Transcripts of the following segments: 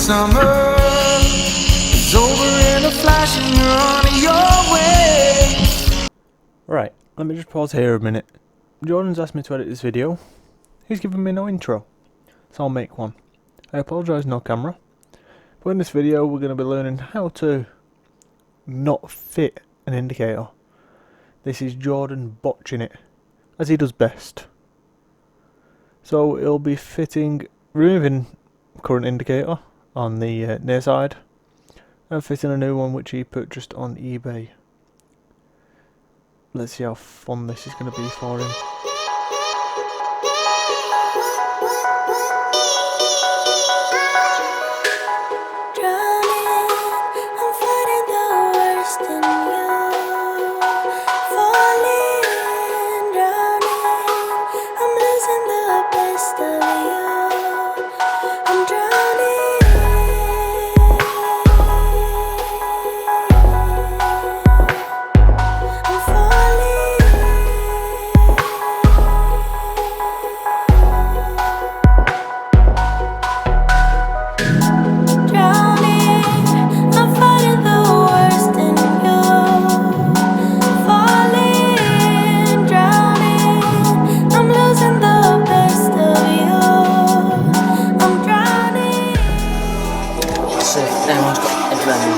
summer is over in a flash and you're on your way. Right, let me just pause here a minute. Jordan's asked me to edit this video. He's given me no intro, so I'll make one. I apologise, no camera. But in this video we're going to be learning how to not fit an indicator. This is Jordan botching it, as he does best. So it'll be removing current indicator on the near side and fitting a new one which he purchased on eBay. Let's see how fun this is going to be for him. Everyone's got adrenaline.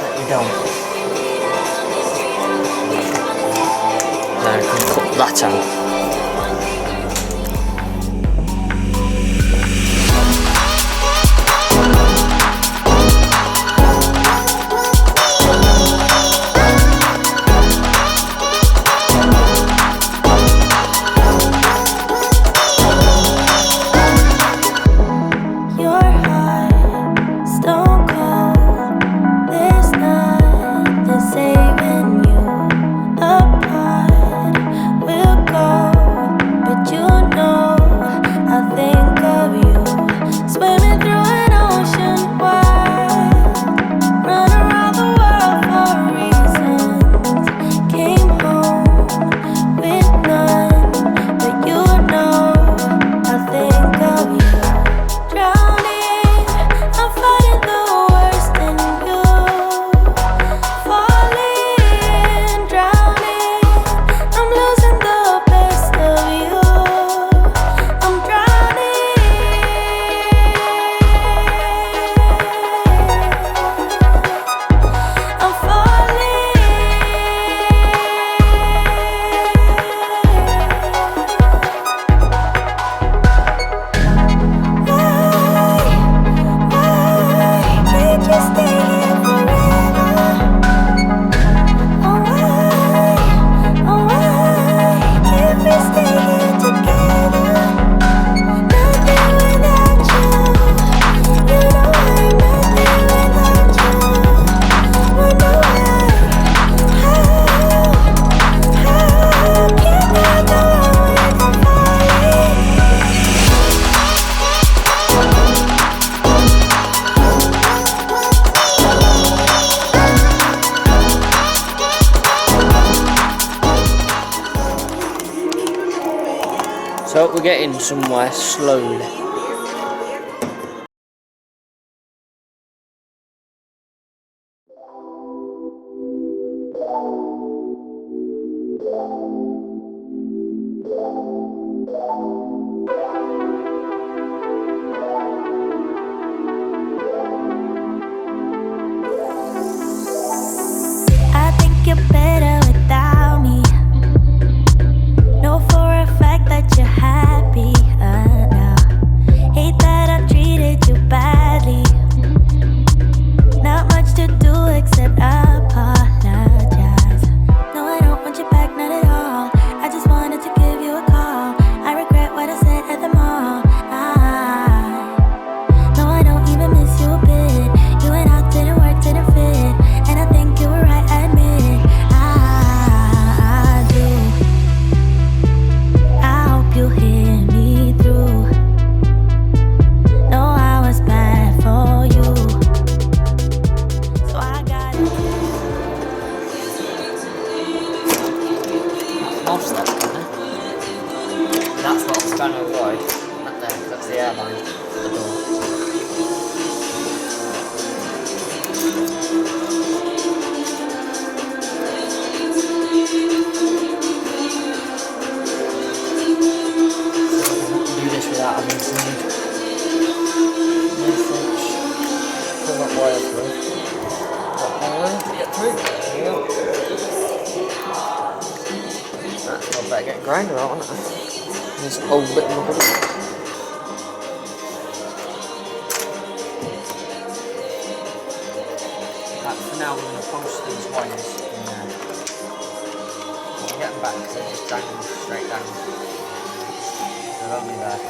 Let you down. Now I can cut that out. So we're getting somewhere slowly. I think you're better without me. Know for a fact that you're happy now. Hate that I treated you badly. Not much to do except apologize. No, I don't want you back, not at all. I just wanted to give you a call. I regret what I said at the mall. No, I don't even miss you a bit. You and I didn't work, didn't fit. And I think you were right, I admit it. I do. I hope you hear me through. No, I was bad for you. So I got it. Most of that spanner. That's not a spanner wide. That there, that's the airline. The door. Do this without having to pull that wire through. Got wire to get through. There you go. Right, I better get a grinder out, haven't I? This old bit of rubber. Right, for now we're going to post these wires in there. We'll get them back because they're just dragging straight down. They're only there.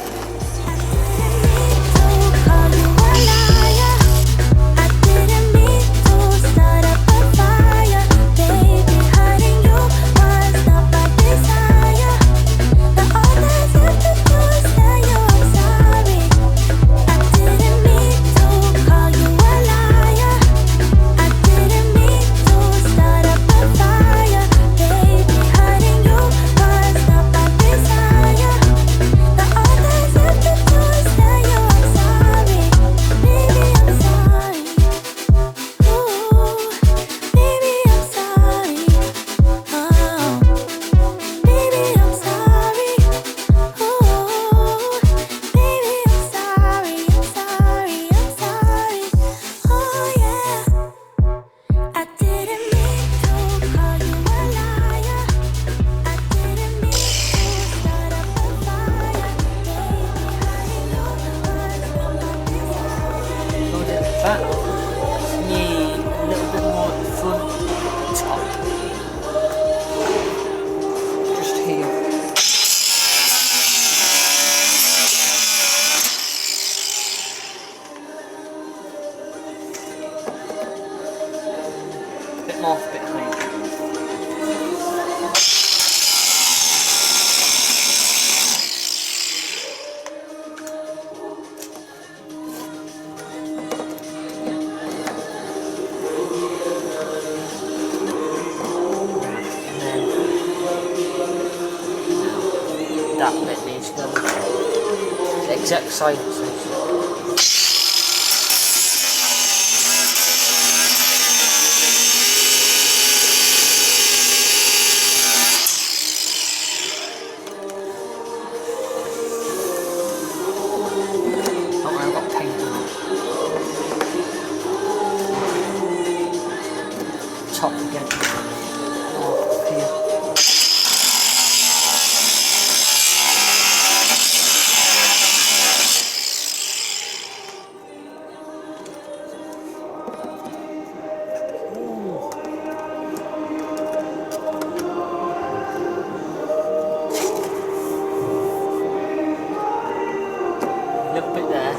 That need a little bit more at the front top. Just here. A bit more, a bit higher. That bit needs to go the exact side. Oh, I've got paint now. Top again. Oh, here. Little bit there.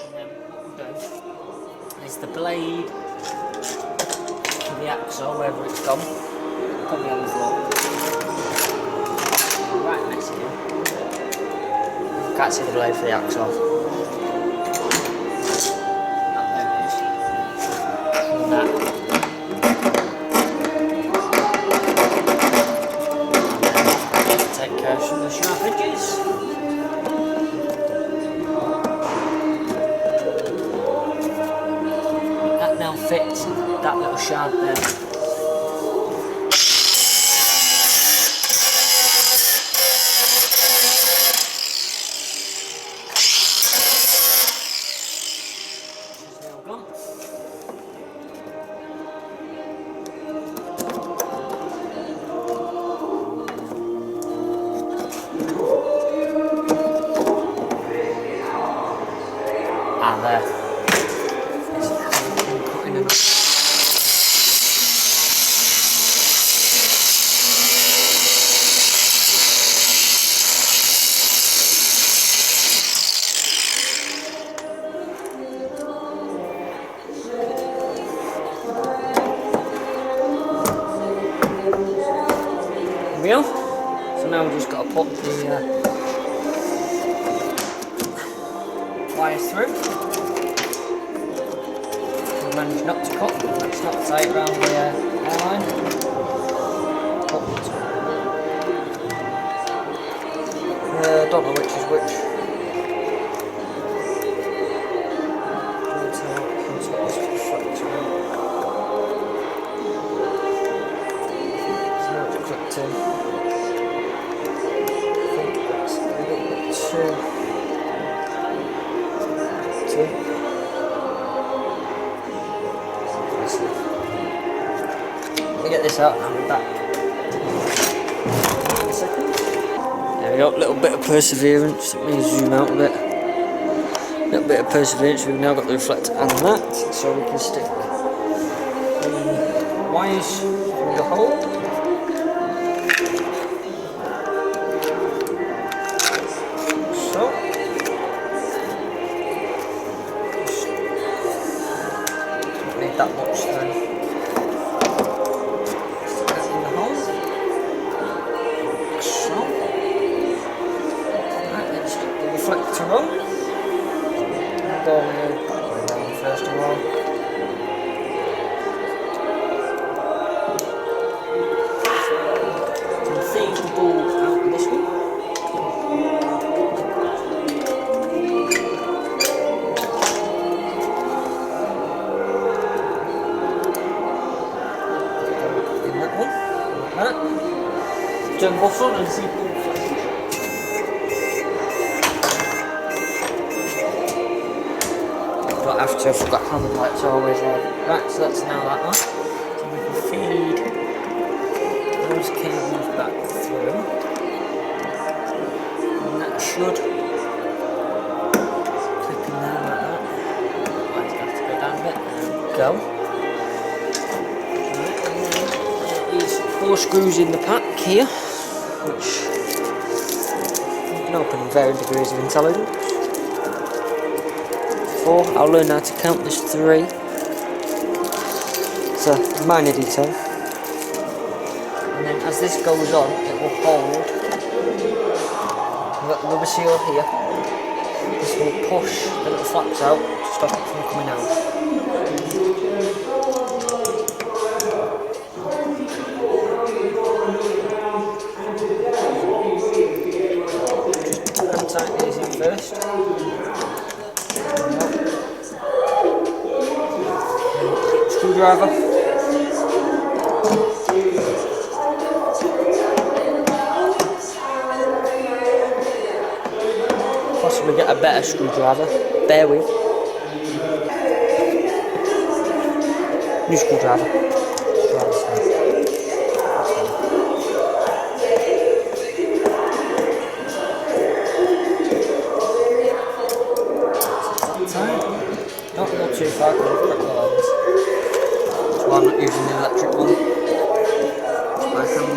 And then what we'll do is the blade for the axle, wherever it's gone, probably on the floor. Right next to you. Can't see the blade for the axle. That. Take care of some of the sharp edges. That now fits that little shard there. There. Real? So now we've just got to put the wires through. I managed not to cut. It's not tight around the airline. Don't know which is which. Let me get this out and I'll be back. In a second. There we go, a little bit of perseverance. Let me zoom out a bit. A little bit of perseverance. We've now got the reflector and that, so we can stick the wires through the hole. So. Don't need that much then. Reflector on, and going down first of all. Can feed the ball out of this one. In that one, like that. Turn both on and see ball. After I've got hand lights always on. Right, so that's now that one. So we can feed those cables back through. And that should clip in there like that. Otherwise have to go down a bit. There we go. Right, and then these 4 screws in the pack here, which you can open in varying degrees of intelligence. 4. I'll learn how to count this 3. It's a minor detail. And then as this goes on, it will hold. We've got the rubber seal here. This will push the little flaps out to stop it from coming out. Just hand tighten these in first. Screwdriver. Possibly get a better screwdriver. Bear with. New screwdriver. Don't go too far because I've cracked the lens. So I'm not using the electric one. My hand.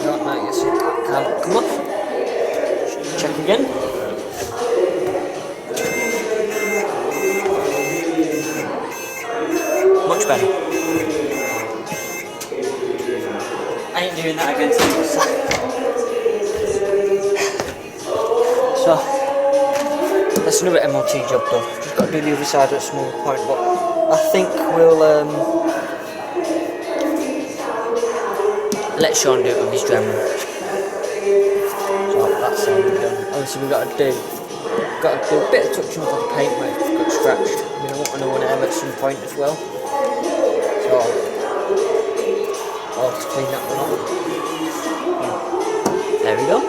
Right now you see that can't come off. Check again. Much better. I ain't doing that against the side. So that's another MOT job done. Just got to do the other side at a smaller point, but I think we'll let Sean do it with his Dremel. So that's all we've done. Obviously we've got to do a bit of touching up on the paint where it's got scratched. I mean, I want another one at some point as well. So I'll just clean that one up. There we go.